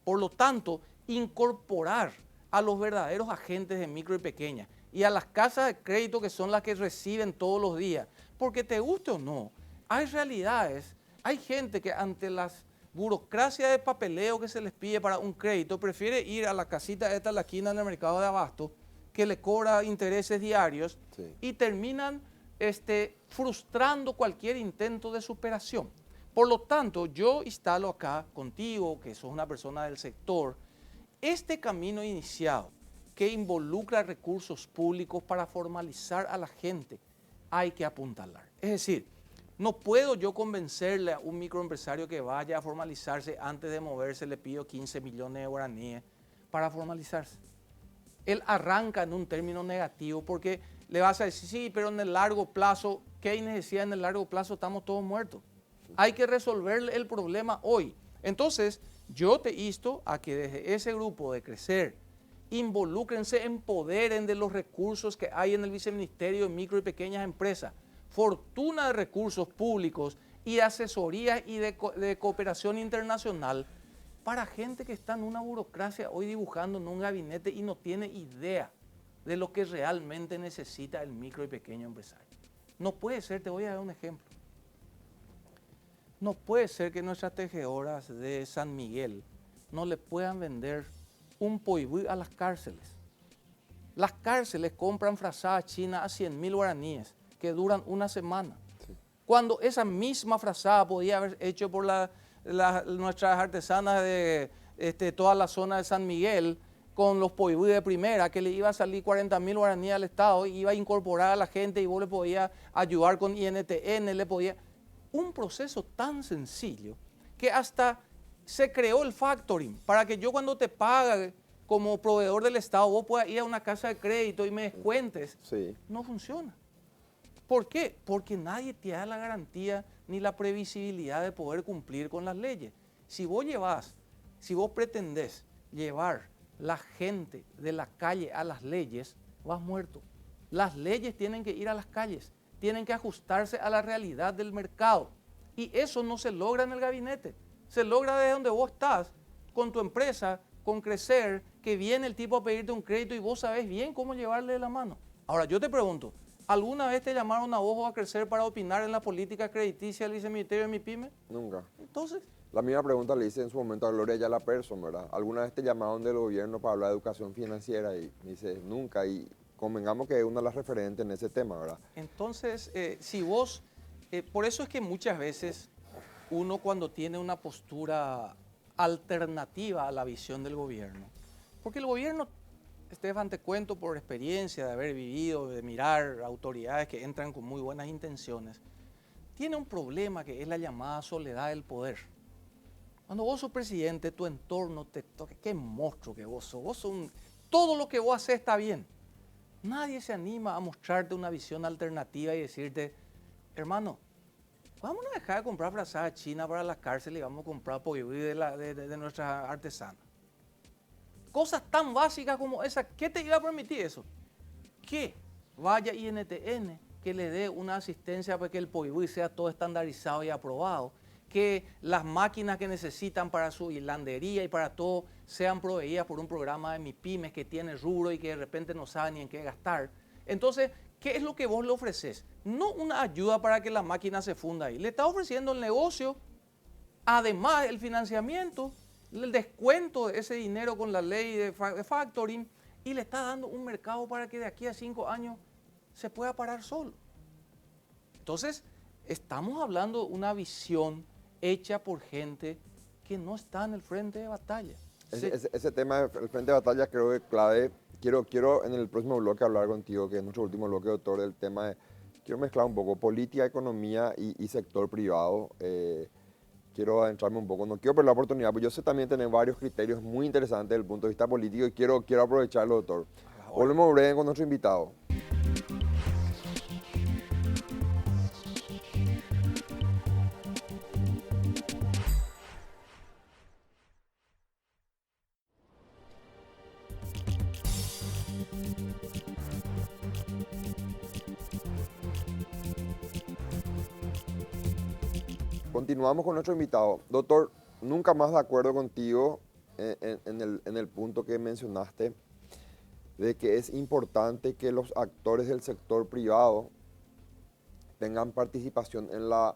Por lo tanto, incorporar a los verdaderos agentes de micro y pequeña y a las casas de crédito que son las que reciben todos los días, porque te guste o no, hay realidades, hay gente que ante las burocracia de papeleo que se les pide para un crédito, prefiere ir a la casita esta en la esquina en el mercado de abasto, que le cobra intereses diarios, sí, y terminan frustrando cualquier intento de superación. Por lo tanto, yo instalo acá contigo, que sos una persona del sector, este camino iniciado que involucra recursos públicos para formalizar a la gente, hay que apuntalar. Es decir, no puedo yo convencerle a un microempresario que vaya a formalizarse antes de moverse, le pido 15 millones de guaraníes para formalizarse. Él arranca en un término negativo porque le vas a decir, sí, pero en el largo plazo, ¿qué hay necesidad en el largo plazo? Estamos todos muertos. Hay que resolver el problema hoy. Entonces, yo te insto a que desde ese grupo de crecer, involúcrense, empoderen de los recursos que hay en el Viceministerio de Micro y Pequeñas Empresas, fortuna de recursos públicos y asesorías y de cooperación internacional para gente que está en una burocracia hoy dibujando en un gabinete y no tiene idea de lo que realmente necesita el micro y pequeño empresario. No puede ser, te voy a dar un ejemplo. No puede ser que nuestras tejedoras de San Miguel no le puedan vender un poibú a las cárceles. Las cárceles compran frazadas chinas a 100.000 guaraníes que duran una semana. Sí. Cuando esa misma frazada podía haber hecho por nuestras artesanas de toda la zona de San Miguel con los poibú de primera, que le iba a salir 40.000 guaraníes al Estado, iba a incorporar a la gente y vos le podías ayudar con INTN, le podía... Un proceso tan sencillo que hasta se creó el factoring para que yo cuando te pague como proveedor del Estado vos puedas ir a una casa de crédito y me descuentes. Sí. No funciona. ¿Por qué? Porque nadie te da la garantía ni la previsibilidad de poder cumplir con las leyes. Si vos pretendés llevar la gente de la calle a las leyes, vas muerto. Las leyes tienen que ir a las calles, tienen que ajustarse a la realidad del mercado. Y eso no se logra en el gabinete, se logra desde donde vos estás, con tu empresa, con crecer, que viene el tipo a pedirte un crédito y vos sabés bien cómo llevarle de la mano. Ahora yo te pregunto, ¿alguna vez te llamaron a vos o a crecer para opinar en la política crediticia del Viceministerio de MIPYME? Nunca. Entonces... La misma pregunta le hice en su momento a Gloria Ayala Persson, ¿verdad? ¿Alguna vez te llamaron del gobierno para hablar de educación financiera? Y me dice, nunca. Y convengamos que es una de las referentes en ese tema, ¿verdad? Entonces, si vos... por eso es que muchas veces uno cuando tiene una postura alternativa a la visión del gobierno, porque el gobierno, Estefan, te cuento por experiencia de haber vivido, de mirar autoridades que entran con muy buenas intenciones, tiene un problema que es la llamada soledad del poder. Cuando vos sos presidente, tu entorno te toca, qué monstruo que vos sos todo lo que vos haces está bien. Nadie se anima a mostrarte una visión alternativa y decirte, hermano, vamos a dejar de comprar frazada china para las cárceles y vamos a comprar pollo de nuestras artesanas. Cosas tan básicas como esas, ¿qué te iba a permitir eso? Que vaya INTN, que le dé una asistencia para que el pollo sea todo estandarizado y aprobado, que las máquinas que necesitan para su hilandería y para todo sean proveídas por un programa de MIPYMES que tiene rubro y que de repente no sabe ni en qué gastar. Entonces, ¿qué es lo que vos le ofreces? No una ayuda para que la máquina se funda ahí. Le está ofreciendo el negocio, además el financiamiento, el descuento de ese dinero con la ley de factoring, y le está dando un mercado para que de aquí a 5 años se pueda parar solo. Entonces, estamos hablando de una visión hecha por gente que no está en el frente de batalla. Ese tema del frente de batalla creo que es clave. Quiero en el próximo bloque hablar contigo, que es nuestro último bloque, doctor, del tema de... Quiero mezclar un poco política, economía y sector privado. Quiero adentrarme un poco, no quiero perder la oportunidad, pero yo sé también tener varios criterios muy interesantes desde el punto de vista político y quiero aprovecharlo, doctor. Volvemos breve con nuestro invitado. Continuamos con nuestro invitado. Doctor, nunca más de acuerdo contigo en el punto que mencionaste de que es importante que los actores del sector privado tengan participación en la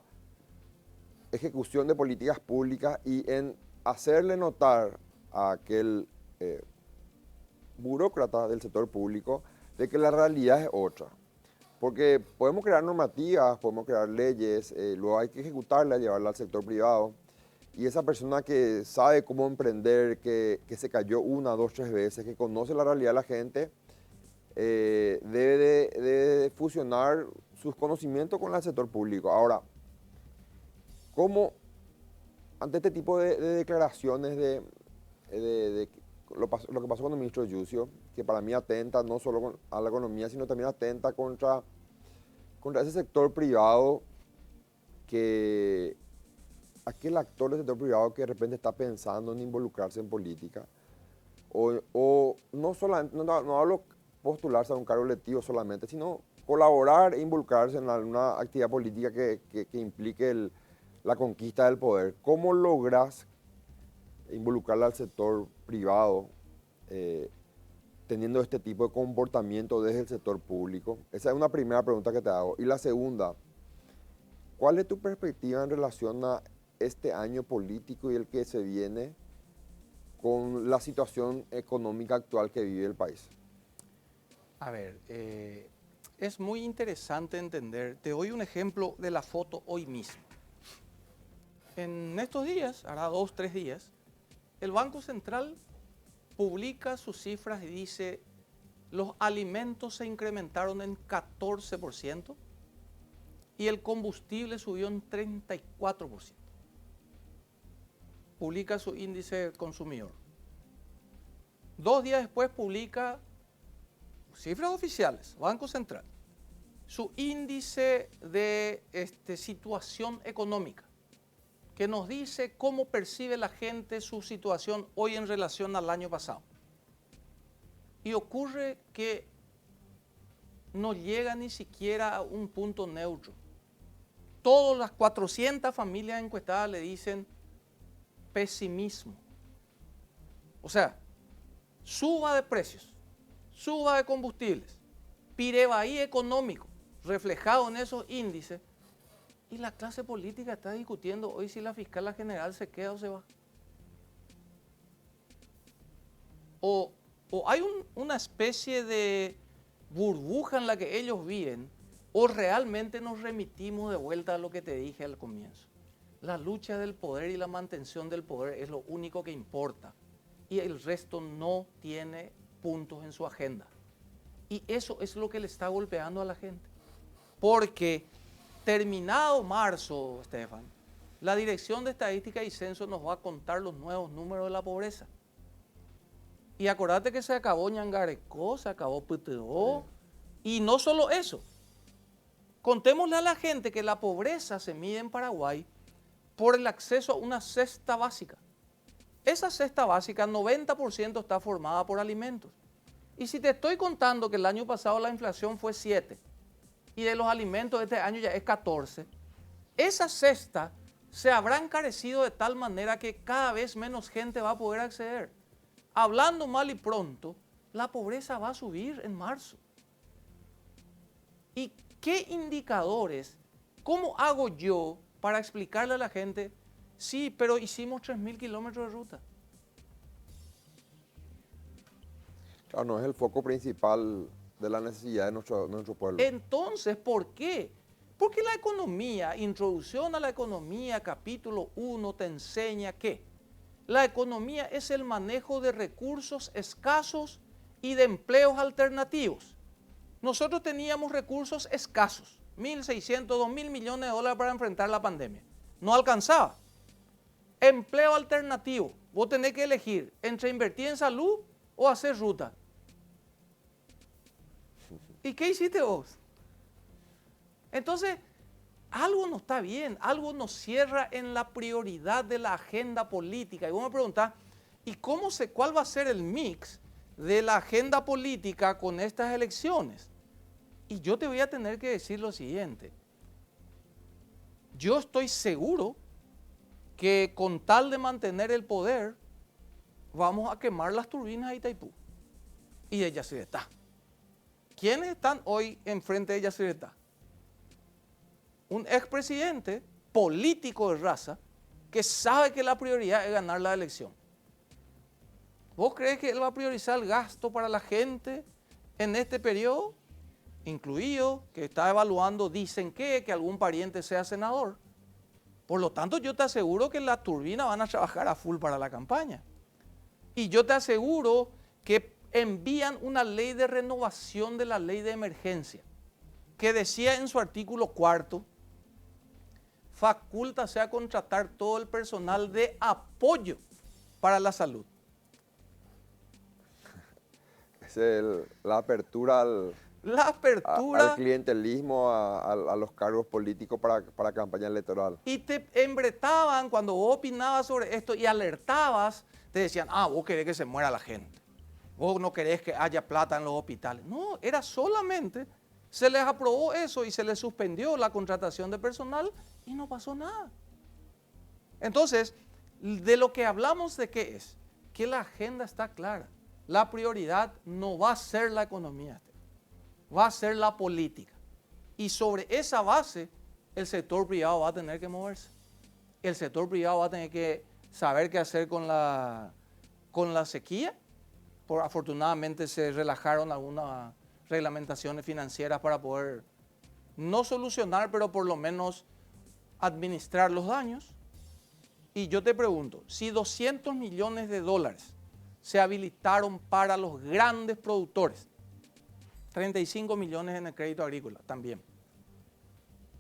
ejecución de políticas públicas y en hacerle notar a aquel burócrata del sector público de que la realidad es otra. Porque podemos crear normativas, podemos crear leyes, luego hay que ejecutarlas, llevarlas al sector privado. Y esa persona que sabe cómo emprender, que se cayó 1, 2, 3 veces, que conoce la realidad de la gente, debe de fusionar sus conocimientos con el sector público. Ahora, ¿cómo ante este tipo de declaraciones de lo que pasó con el ministro Yucio, que para mí atenta no solo a la economía, sino también atenta contra ese sector privado, que aquel actor del sector privado que de repente está pensando en involucrarse en política, o no solamente, no hablo postularse a un cargo electivo solamente, sino colaborar e involucrarse en alguna actividad política que implique la conquista del poder. ¿Cómo logras involucrarle al sector privado teniendo este tipo de comportamiento desde el sector público? Esa es una primera pregunta que te hago. Y la segunda, ¿cuál es tu perspectiva en relación a este año político y el que se viene con la situación económica actual que vive el país? A ver, es muy interesante entender. Te doy un ejemplo de la foto hoy mismo. En estos días, hará 2, 3 días, el Banco Central publica sus cifras y dice: los alimentos se incrementaron en 14% y el combustible subió en 34%. Publica su índice consumidor. 2 días después publica cifras oficiales, Banco Central, su índice de situación económica, que nos dice cómo percibe la gente su situación hoy en relación al año pasado. Y ocurre que no llega ni siquiera a un punto neutro. Todas las 400 familias encuestadas le dicen pesimismo. O sea, suba de precios, suba de combustibles, pirebaí económico reflejado en esos índices. Y la clase política está discutiendo hoy si la fiscal general se queda o se va. O hay una especie de burbuja en la que ellos viven, o realmente nos remitimos de vuelta a lo que te dije al comienzo. La lucha del poder y la mantención del poder es lo único que importa. Y el resto no tiene puntos en su agenda. Y eso es lo que le está golpeando a la gente. Porque terminado marzo, Estefan, la Dirección de Estadística y Censo nos va a contar los nuevos números de la pobreza. Y acordate que se acabó Ñangarecó, se acabó PTO. Y no solo eso. Contémosle a la gente que la pobreza se mide en Paraguay por el acceso a una cesta básica. Esa cesta básica, 90% está formada por alimentos. Y si te estoy contando que el año pasado la inflación fue 7, y de los alimentos de este año ya es 14, esa cesta se habrá encarecido de tal manera que cada vez menos gente va a poder acceder. Hablando mal y pronto, la pobreza va a subir en marzo. ¿Y qué indicadores, cómo hago yo para explicarle a la gente, sí, pero hicimos 3.000 kilómetros de ruta? Claro, no es el foco principal de la necesidad de nuestro pueblo. Entonces, ¿por qué? Porque la economía, introducción a la economía, capítulo 1, te enseña que la economía es el manejo de recursos escasos y de empleos alternativos. Nosotros teníamos recursos escasos, 1.600, 2.000 millones de dólares para enfrentar la pandemia. No alcanzaba. Empleo alternativo. Vos tenés que elegir entre invertir en salud o hacer ruta. ¿Y qué hiciste vos? Entonces, algo no está bien, algo nos cierra en la prioridad de la agenda política. Y vos me preguntás, ¿y cuál va a ser el mix de la agenda política con estas elecciones? Y yo te voy a tener que decir lo siguiente. Yo estoy seguro que con tal de mantener el poder, vamos a quemar las turbinas de Itaipú y de Yacyretá. ¿Quiénes están hoy enfrente de Yacyretá? Un expresidente político de raza que sabe que la prioridad es ganar la elección. ¿Vos crees que él va a priorizar el gasto para la gente en este periodo? Incluido que está evaluando, dicen que algún pariente sea senador. Por lo tanto, yo te aseguro que las turbinas van a trabajar a full para la campaña. Y yo te aseguro que envían una ley de renovación de la ley de emergencia, que decía en su artículo 4, facúltase a contratar todo el personal de apoyo para la salud. Es la apertura La apertura. al clientelismo, a los cargos políticos para campaña electoral. Y te embretaban cuando vos opinabas sobre esto y alertabas, te decían, vos querés que se muera la gente. Vos no querés que haya plata en los hospitales. No, era solamente, se les aprobó eso y se les suspendió la contratación de personal y no pasó nada. Entonces, de lo que hablamos de qué es, que la agenda está clara. La prioridad no va a ser la economía, va a ser la política. Y sobre esa base, el sector privado va a tener que moverse. El sector privado va a tener que saber qué hacer con la sequía. Afortunadamente se relajaron algunas reglamentaciones financieras para poder no solucionar, pero por lo menos administrar los daños. Y yo te pregunto, si 200 millones de dólares se habilitaron para los grandes productores, 35 millones en el crédito agrícola también,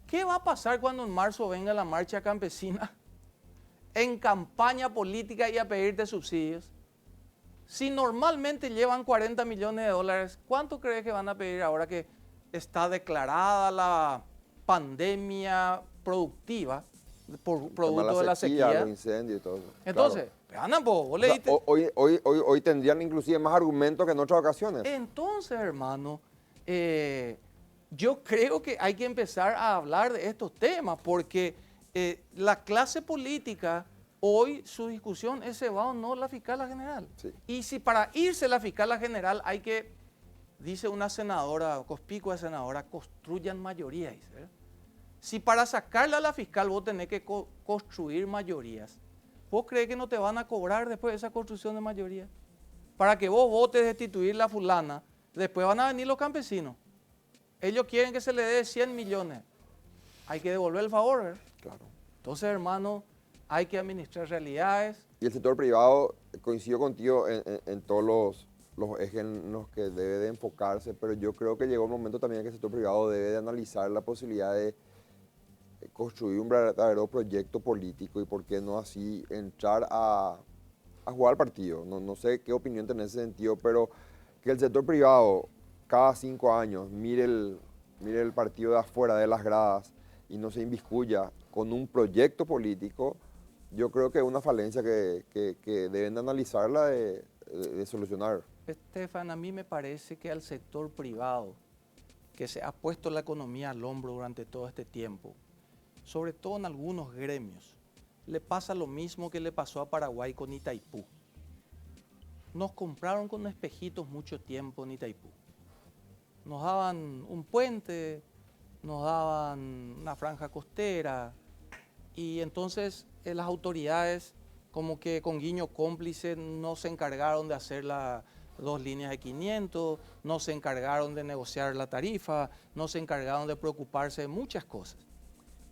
¿qué va a pasar cuando en marzo venga la marcha campesina en campaña política y a pedirte subsidios? Si normalmente llevan 40 millones de dólares, ¿cuánto crees que van a pedir ahora que está declarada la pandemia productiva por producto de la sequía? Los incendios y todo eso. Entonces, claro. Vos leíste. Hoy tendrían inclusive más argumentos que en otras ocasiones. Entonces, hermano, yo creo que hay que empezar a hablar de estos temas porque la clase política hoy su discusión es se va o no la fiscala general. Sí. Y si para irse la fiscala general hay que, dice una senadora, conspicua senadora, construyan mayorías. Si para sacarla a la fiscal vos tenés que construir mayorías, ¿vos crees que no te van a cobrar después de esa construcción de mayoría? Para que vos votes destituir la fulana, después van a venir los campesinos. Ellos quieren que se le dé 100 millones. Hay que devolver el favor, ¿verdad? Claro. Entonces, hermano, hay que administrar realidades. Y el sector privado, coincido contigo en todos los ejes en los que debe de enfocarse, pero yo creo que llegó un momento también en que el sector privado debe de analizar la posibilidad de construir un verdadero proyecto político y por qué no así entrar a jugar al partido. No sé qué opinión tenés en ese sentido, pero que el sector privado cada 5 años mire el partido de afuera de las gradas y no se inmiscuya con un proyecto político, yo creo que es una falencia que deben de analizarla de solucionar. Estefan, a mí me parece que al sector privado, que se ha puesto la economía al hombro durante todo este tiempo, sobre todo en algunos gremios, le pasa lo mismo que le pasó a Paraguay con Itaipú. Nos compraron con espejitos mucho tiempo en Itaipú. Nos daban un puente, nos daban una franja costera y entonces las autoridades como que con guiño cómplice no se encargaron de hacer las 2 líneas de 500, no se encargaron de negociar la tarifa, no se encargaron de preocuparse de muchas cosas.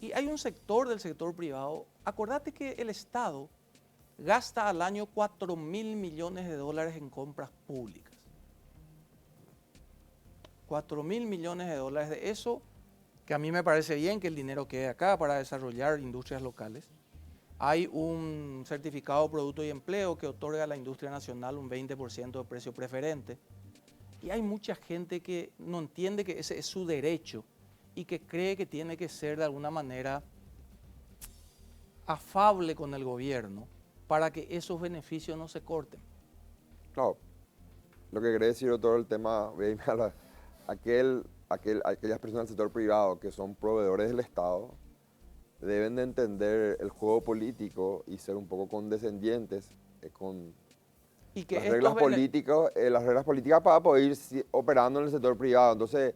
Y hay un sector del sector privado, acordate que el Estado gasta al año 4.000 millones de dólares en compras públicas. 4.000 millones de dólares de eso, que a mí me parece bien que el dinero quede acá para desarrollar industrias locales. Hay un certificado de producto y empleo que otorga a la industria nacional un 20% de precio preferente. Y hay mucha gente que no entiende que ese es su derecho y que cree que tiene que ser de alguna manera afable con el gobierno para que esos beneficios no se corten. Claro, lo que quería decir todo el tema, aquellas personas del sector privado que son proveedores del Estado deben de entender el juego político y ser un poco condescendientes con Y que las reglas políticas para poder ir operando en el sector privado. Entonces,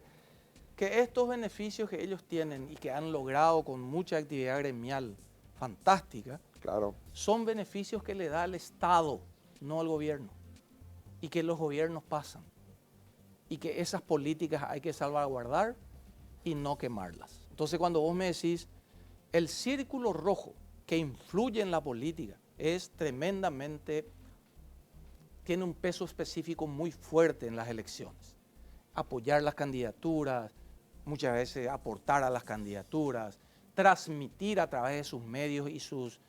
que estos beneficios que ellos tienen y que han logrado con mucha actividad gremial fantástica, claro, son beneficios que le da el Estado, no al gobierno, y que los gobiernos pasan, y que esas políticas hay que salvaguardar y no quemarlas. Entonces cuando vos me decís, el círculo rojo que influye en la política es tremendamente, tiene un peso específico muy fuerte en las elecciones. Apoyar las candidaturas, muchas veces aportar a las candidaturas, transmitir a través de sus medios y sus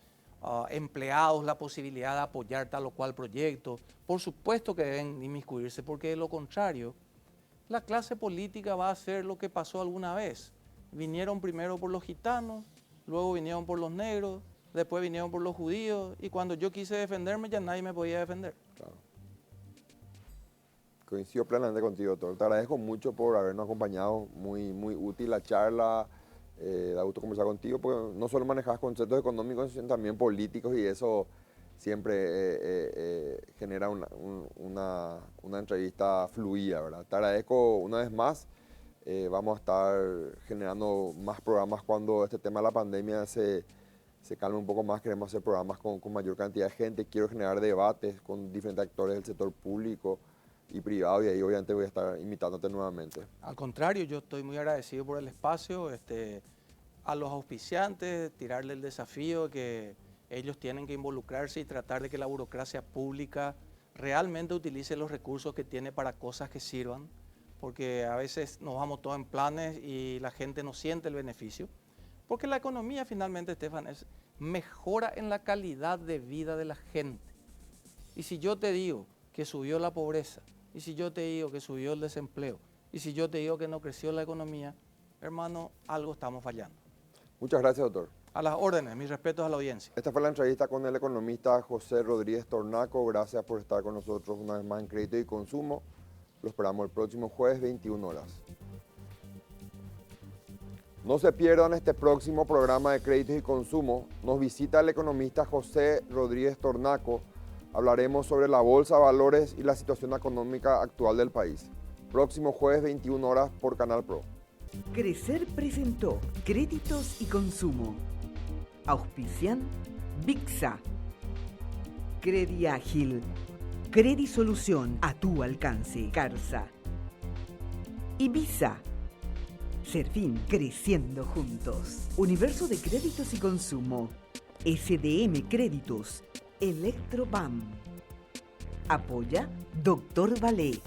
empleados la posibilidad de apoyar tal o cual proyecto. Por supuesto que deben inmiscuirse, porque de lo contrario, la clase política va a hacer lo que pasó alguna vez. Vinieron primero por los gitanos, luego vinieron por los negros, después vinieron por los judíos, y cuando yo quise defenderme ya nadie me podía defender. Claro. Coincido plenamente contigo, doctor. Te agradezco mucho por habernos acompañado, muy útil la charla, da gusto conversar contigo, porque no solo manejas conceptos económicos, sino también políticos, y eso siempre genera una entrevista fluida, ¿verdad? Te agradezco una vez más. Vamos a estar generando más programas cuando este tema de la pandemia se calme un poco más. Queremos hacer programas con mayor cantidad de gente. Quiero generar debates con diferentes actores del sector público y privado, y ahí obviamente voy a estar invitándote nuevamente. Al contrario, yo estoy muy agradecido por el espacio, a los auspiciantes, tirarle el desafío que ellos tienen que involucrarse y tratar de que la burocracia pública realmente utilice los recursos que tiene para cosas que sirvan, porque a veces nos vamos todos en planes y la gente no siente el beneficio, porque la economía finalmente, Estefan, mejora en la calidad de vida de la gente. Y si yo te digo que subió la pobreza, y si yo te digo que subió el desempleo, y si yo te digo que no creció la economía, hermano, algo estamos fallando. Muchas gracias, doctor. A las órdenes, mis respetos a la audiencia. Esta fue la entrevista con el economista José Rodríguez Tornaco. Gracias por estar con nosotros una vez más en Crédito y Consumo. Lo esperamos el próximo jueves, 21 horas. No se pierdan este próximo programa de Créditos y Consumo. Nos visita el economista José Rodríguez Tornaco. Hablaremos sobre la bolsa de valores y la situación económica actual del país. Próximo jueves, 21 horas por Canal Pro. Crecer presentó Créditos y Consumo. Auspician VIXA, Crediágil, Credisolución a tu alcance, Carsa, Ibiza, Serfín, creciendo juntos. Universo de Créditos y Consumo, SDM Créditos, Electrobam. Apoya Dr. Valé.